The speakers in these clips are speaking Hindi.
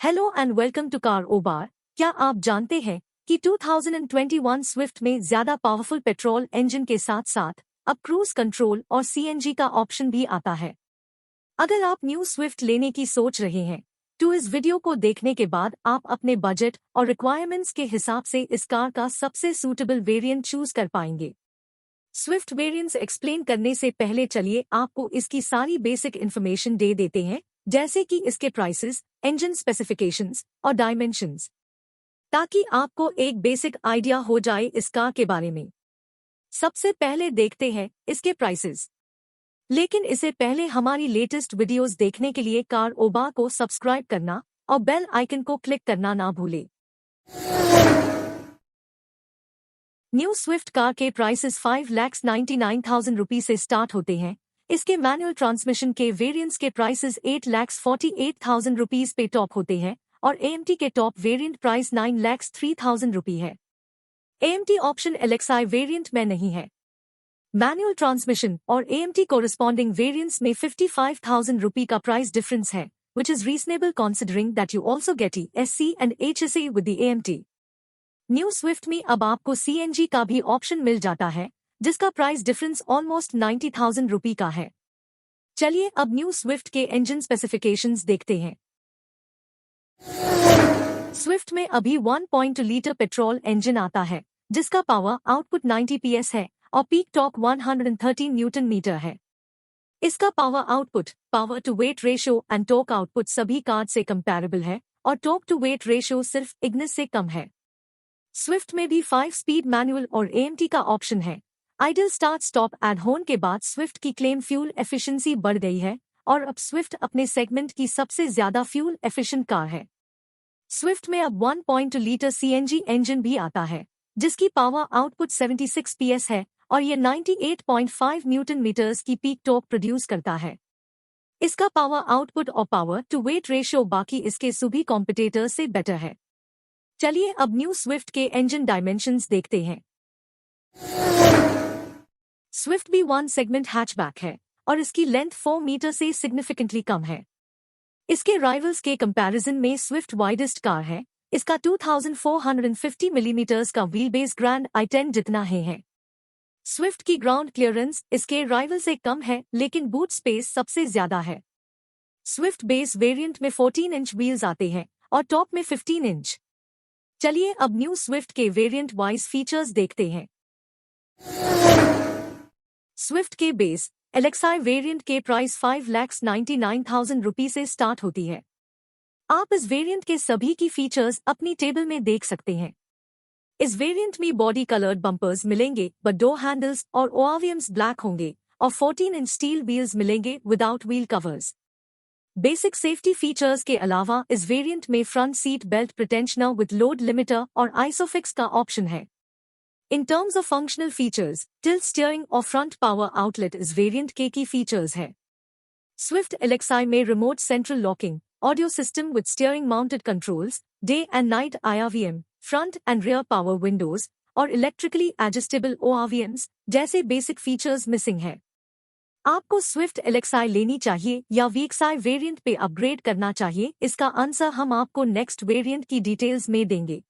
Hello and welcome to Karobar. क्या आप जानते हैं कि 2021 स्विफ्ट में ज्यादा पावरफुल पेट्रोल इंजन के साथ साथ अब क्रूज कंट्रोल और सीएनजी का ऑप्शन भी आता है। अगर आप न्यू स्विफ्ट लेने की सोच रहे हैं तो इस वीडियो को देखने के बाद आप अपने बजट और रिक्वायरमेंट्स के हिसाब से इस कार का सबसे सूटेबल वेरिएंट चूज कर पाएंगे। स्विफ्ट वेरिएंट्स एक्सप्लेन करने से पहले चलिए आपको इसकी सारी बेसिक इन्फॉर्मेशन दे देते हैं, जैसे कि इसके प्राइसेस, इंजन स्पेसिफिकेशंस और डायमेंशंस, ताकि आपको एक बेसिक आइडिया हो जाए इस कार के बारे में। सबसे पहले देखते हैं इसके प्राइसेस। लेकिन इससे पहले हमारी लेटेस्ट वीडियोस देखने के लिए कार ओ बार को सब्सक्राइब करना और बेल आइकन को क्लिक करना ना भूलें। न्यू स्विफ्ट कार के प्राइसेस 5,99,000 रुपये से स्टार्ट होते हैं। इसके मैनुअल ट्रांसमिशन के वेरिएंट्स के प्राइसेस 8,48,000 रुपीज पे टॉप होते हैं और एएमटी के टॉप वेरिएंट प्राइस 9,03,000 रुपये है। एएमटी ऑप्शन एलएक्सआई वेरिएंट में नहीं है। मैनुअल ट्रांसमिशन और एएमटी कोरिस्पॉन्डिंग वेरिएंट्स में 55,000 रुपये का प्राइस डिफरेंस है, which is reasonable considering that you also get ESC and HSA with the AMT. New Swift में अब आपको सीएनजी का भी ऑप्शन मिल जाता है, जिसका प्राइस डिफरेंस ऑलमोस्ट 90,000 रुपये का है। चलिए अब न्यू स्विफ्ट के इंजन स्पेसिफिकेशंस देखते हैं। स्विफ्ट में अभी 1.2 लीटर पेट्रोल इंजन आता है, जिसका पावर आउटपुट 90 PS है और पीक टॉर्क 113 न्यूटन मीटर है। इसका power output, power to weight ratio and torque output सभी कार से कंपैरेबल है और टॉर्क टू वेट रेशियो सिर्फ इग्निस से कम है। स्विफ्ट में भी 5 स्पीड मैनुअल और एएमटी का ऑप्शन है। आइडल स्टार्ट स्टॉप एड होने के बाद स्विफ्ट की क्लेम फ्यूल एफिशिएंसी बढ़ गई है और अब स्विफ्ट अपने सेगमेंट की सबसे ज्यादा फ्यूल एफिशिएंट कार है। स्विफ्ट में अब 1.2 लीटर सीएनजी इंजन भी आता है, जिसकी पावर आउटपुट 76 PS है और ये 98.5 न्यूटन मीटर्स की पीक टॉर्क प्रोड्यूस करता है। इसका पावर आउटपुट और पावर टू वेट रेशियो बाकी इसके सभी कॉम्पिटिटर्स से बेटर है। चलिए अब न्यू स्विफ्ट के इंजन डायमेंशंस देखते हैं। स्विफ्ट भी 1 सेगमेंट हैचबैक है और इसकी लेंथ 4 मीटर से सिग्निफिकेंटली कम है। इसके राइवल्स के कंपैरिजन में स्विफ्ट वाइडेस्ट कार है। इसका 2450 मिलीमीटर्स का व्हील बेस ग्रैंड i10 जितना है। स्विफ्ट की ग्राउंड क्लियरेंस इसके राइवल से कम है, लेकिन बूट स्पेस सबसे ज्यादा है। स्विफ्ट बेस वेरिएंट में 14 इंच व्हील्स आते हैं और टॉप में 15 इंच। चलिए अब न्यू स्विफ्ट के वेरिएंट वाइज फीचर्स देखते हैं। स्विफ्ट के बेस एलएक्सआई वेरिएंट के प्राइस 5,99,000 रुपये से स्टार्ट होती है। आप इस वेरिएंट के सभी की फीचर्स अपनी टेबल में देख सकते हैं। इस वेरिएंट में बॉडी कलर्ड बम्पर्स मिलेंगे, बट डोर हैंडल्स और ओआरवीएम्स ब्लैक होंगे और 14 इंच स्टील व्हील्स मिलेंगे without wheel covers. Basic safety features के अलावा इस वेरिएंट में front seat belt pretensioner with load limiter और आइसोफिक्स का ऑप्शन है। In terms of functional features, tilt steering और फ्रंट पावर आउटलेट इस वेरिएंट के की फीचर्स है। स्विफ्ट एलएक्सआई में remote central locking, audio system with steering mounted controls, day and night IRVM, front and rear power Windows और इलेक्ट्रिकली एडजस्टेबल ORVMs जैसे बेसिक फीचर्स मिसिंग है। आपको स्विफ्ट एलएक्सआई लेनी चाहिए या वीएक्सआई वेरिएंट पे अपग्रेड करना चाहिए, इसका आंसर हम आपको नेक्स्ट वेरिएंट की डिटेल्स में देंगे।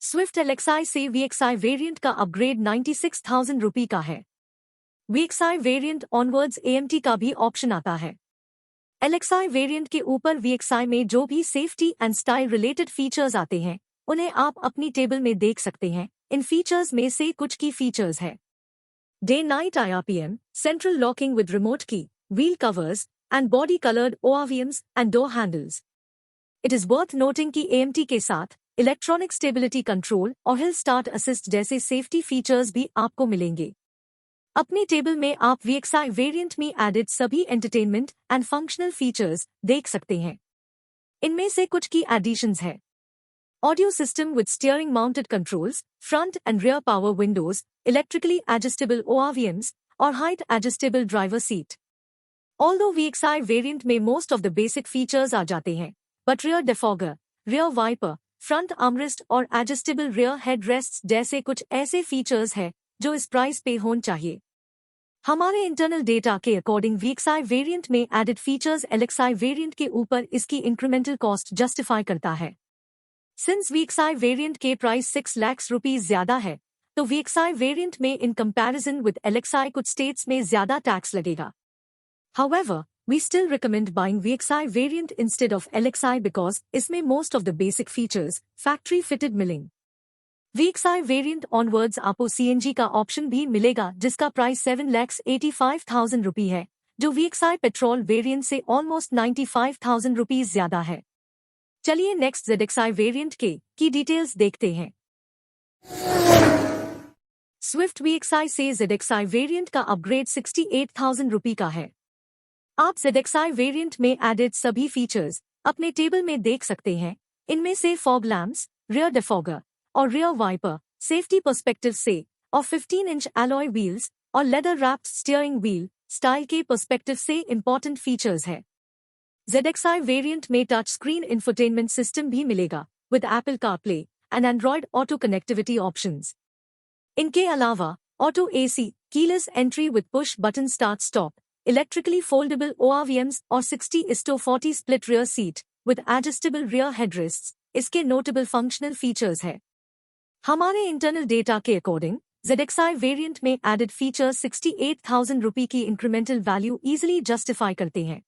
स्विफ्ट एलएक्सआई से वीएक्सआई वेरिएंट का अपग्रेड 96,000 रुपये का है। वीएक्सआई वेरिएंट ऑनवर्ड्स एएमटी का भी ऑप्शन आता है। एलएक्सआई वेरिएंट के ऊपर वीएक्सआई में जो भी safety and style related features आते हैं, उन्हें आप अपनी टेबल में देख सकते हैं। इन फीचर्स में से कुछ की फीचर्स है: day night IRPM, central locking with remote key, wheel covers, and body colored ORVMs and door handles. It is worth noting कि AMT के साथ इलेक्ट्रॉनिक स्टेबिलिटी कंट्रोल और हिल स्टार्ट असिस्ट जैसे सेफ्टी फीचर्स भी आपको मिलेंगे। अपनी टेबल में आप VXI वेरिएंट में एडेड सभी एंटरटेनमेंट एंड फंक्शनल फीचर्स देख सकते हैं। इनमें से कुछ की एडिशंस है: audio system with steering mounted controls, front and rear power windows, electrically adjustable ORVMs और height adjustable driver seat. Although VXI variant में most of the basic features आ जाते हैं, but rear defogger, rear wiper, front armrest और एडजस्टेबल रियर हेड रेस्ट जैसे कुछ ऐसे फीचर्स हैं जो इस प्राइस पे होने चाहिए। हमारे इंटरनल डेटा के अकॉर्डिंग VXI वेरिएंट में एडेड फीचर्स LXI वेरिएंट के ऊपर इसकी इंक्रीमेंटल कॉस्ट जस्टिफाई करता है। सिंस VXI वेरिएंट के प्राइस 6 लाख रुपीज ज्यादा है, तो VXI वेरिएंट में इन कंपैरिजन विद LXI कुछ स्टेट्स में ज्यादा टैक्स लगेगा। However, we still recommend buying VXI variant instead of LXI because इसमें most of the basic features factory fitted मिलेंगे। VXI variant onwards आपको CNG का ऑप्शन भी मिलेगा जिसका प्राइस 7,85,000 रुपये है, जो VXI पेट्रोल वेरिएंट से ऑलमोस्ट 95,000 रुपीज ज्यादा है। चलिए नेक्स्ट ZXI वेरिएंट के की डिटेल्स देखते हैं। स्विफ्ट VXI से ZXI वेरिएंट का अपग्रेड 68,000 रुपये का है। आप ZXI वेरिएंट में एडेड सभी फीचर्स अपने टेबल में देख सकते हैं। इनमें से फॉग लैम्प्स, रियर डिफॉगर और रियर वाइपर, सेफ्टी पर्सपेक्टिव से और 15 इंच एलॉय व्हील्स और leather wrapped steering wheel style के पर्सपेक्टिव से इंपॉर्टेंट फीचर्स है। ZXI वेरिएंट में टच स्क्रीन इंफोटेनमेंट सिस्टम भी मिलेगा with Apple CarPlay and Android auto connectivity options. इनके अलावा auto AC, keyless entry with push button start stop, electrically foldable ORVMs और 60:40 split rear seat with adjustable rear headrests इसके नोटेबल फंक्शनल फीचर्स है। हमारे इंटरनल डेटा के अकॉर्डिंग ZXI वेरिएंट में एडेड फीचर्स 68,000 रुपये की इंक्रीमेंटल वैल्यू इजीली जस्टिफाई करते हैं।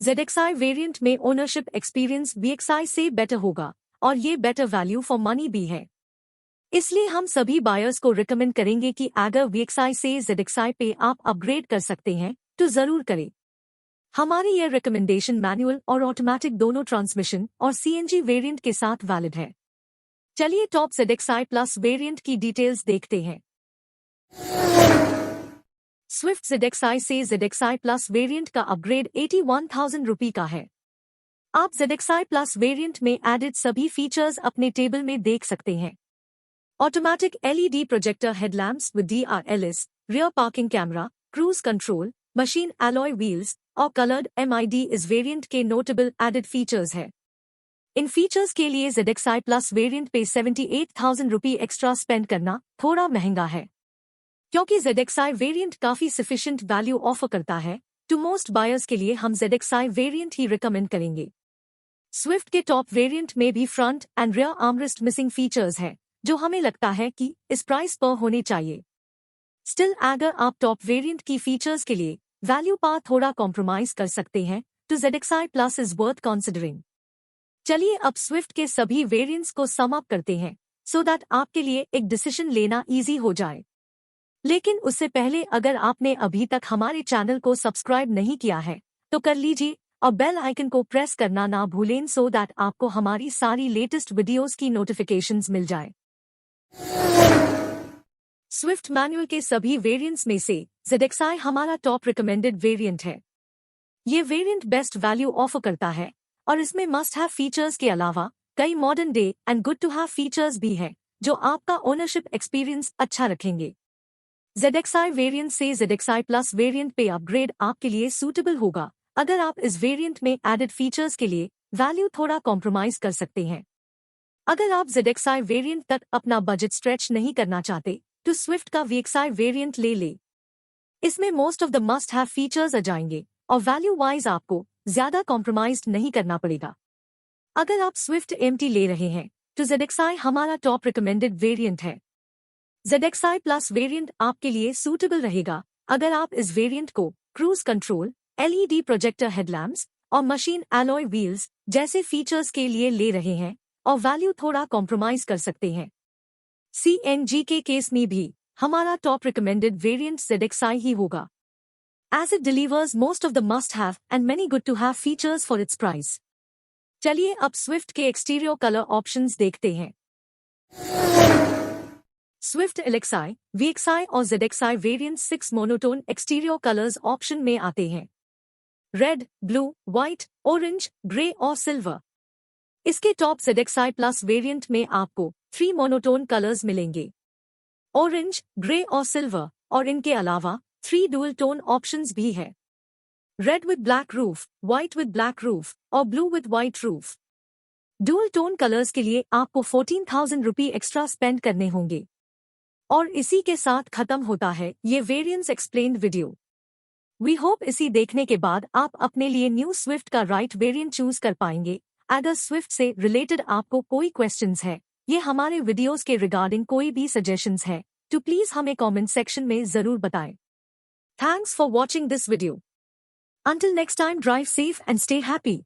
ZXI वेरिएंट में ओनरशिप एक्सपीरियंस VXI से बेटर होगा और ये बेटर वैल्यू फॉर मनी भी है। इसलिए हम सभी बायर्स को रिकमेंड करेंगे कि अगर VXI से ZXI पे आप अपग्रेड कर सकते हैं तो जरूर करें। हमारी यह रिकमेंडेशन मैनुअल और ऑटोमेटिक दोनों ट्रांसमिशन और CNG वेरिएंट के साथ वैलिड है। चलिए टॉप ZXI प्लस वेरिएंट की डिटेल्स देखते हैं। स्विफ्ट ZXI से ZXI प्लस वेरिएंट का अपग्रेड 81,000 रुपये का है। आप ZXI प्लस वेरिएंट में एडेड सभी फीचर्स अपने टेबल में देख सकते हैं। Automatic LED projector headlamps with DRLS, rear parking camera, cruise control, machine alloy wheels और कलर्ड MID इस वेरिएंट के नोटेबल एडेड फीचर्स है। इन फीचर्स के लिए ZXI प्लस वेरिएंट पे 78,000 रुपये एक्स्ट्रा स्पेंड करना थोड़ा महंगा है। क्योंकि ZXI वेरिएंट काफी सफिशिएंट वैल्यू ऑफर करता है, टू मोस्ट बायर्स के लिए हम ZXI वेरिएंट ही रिकमेंड करेंगे। स्विफ्ट के टॉप वेरिएंट में भी front and rear armrest missing features है, जो हमें लगता है कि इस प्राइस पर होने चाहिए। स्टिल अगर आप टॉप वेरिएंट की फीचर्स के लिए वैल्यू पर थोड़ा कॉम्प्रोमाइज कर सकते हैं तो ZXI plus is worth considering. चलिए अब स्विफ्ट के सभी वेरिएंट्स को सम अप करते हैं सो दैट आपके लिए एक डिसीजन लेना इजी हो जाए। लेकिन उससे पहले अगर आपने अभी तक हमारे चैनल को सब्सक्राइब नहीं किया है तो कर लीजिए और बेल आइकन को प्रेस करना ना भूलें सो दैट आपको हमारी सारी लेटेस्ट वीडियोस की नोटिफिकेशंस मिल जाए। स्विफ्ट मैनुअल के सभी वेरिएंट्स में से ZXI हमारा टॉप रिकमेंडेड वेरिएंट है। ये वेरिएंट बेस्ट वैल्यू ऑफर करता है और इसमें मस्ट हैव फीचर्स के अलावा कई modern day and good to have features भी है जो आपका ओनरशिप एक्सपीरियंस अच्छा रखेंगे। ZXI वेरिएंट से ZXI प्लस वेरिएंट पे अपग्रेड आपके लिए सूटेबल होगा अगर आप इस वेरिएंट में एडेड फीचर्स के लिए वैल्यू थोड़ा कॉम्प्रोमाइज कर सकते हैं। अगर आप ZXI वेरिएंट तक अपना बजट स्ट्रेच नहीं करना चाहते तो स्विफ्ट का VXI वेरिएंट ले ले। इसमें most of the must have features आ जाएंगे और वैल्यू वाइज आपको ज्यादा कॉम्प्रोमाइज नहीं करना पड़ेगा। अगर आप स्विफ्ट MT ले रहे हैं तो ZXI हमारा टॉप रिकमेंडेड वेरिएंट है। ZXI प्लस वेरिएंट आपके लिए सूटेबल रहेगा अगर आप इस वेरिएंट को cruise control, LED projector headlamps और मशीन एलॉय व्हील्स जैसे फीचर्स के लिए ले रहे हैं और वैल्यू थोड़ा कॉम्प्रोमाइज कर सकते हैं। CNG के केस में भी हमारा टॉप रिकमेंडेड वेरिएंट ZXI ही होगा, as it delivers most of the must-have and many good-to-have features for its price. चलिए अब स्विफ्ट के एक्सटीरियर कलर ऑप्शंस देखते हैं। स्विफ्ट LXI, VXI और ZXI variant 6 monotone exterior colours option में आते हैं। Red, blue, white, orange, grey और सिल्वर। इसके टॉप ZXI प्लस वेरिएंट में आपको 3 मोनोटोन कलर्स मिलेंगे, ऑरेंज, ग्रे और सिल्वर, और इनके अलावा 3 डुअल टोन ऑप्शंस भी है, red with black roof, white with black roof और blue with white roof. Dual tone colours के लिए आपको 14,000 रुपये एक्स्ट्रा स्पेंड करने होंगे। और इसी के साथ खत्म होता है ये variants explained video. We hope इसी देखने के बाद आप अपने लिए न्यू स्विफ्ट का राइट वेरिएंट चूज कर पाएंगे। अगर स्विफ्ट से रिलेटेड आपको कोई क्वेश्चंस है, ये हमारे वीडियोस के रिगार्डिंग कोई भी सजेशंस है, तो प्लीज हमें कमेंट सेक्शन में जरूर बताएं। Thanks for watching this video. Until next time, drive safe and stay happy.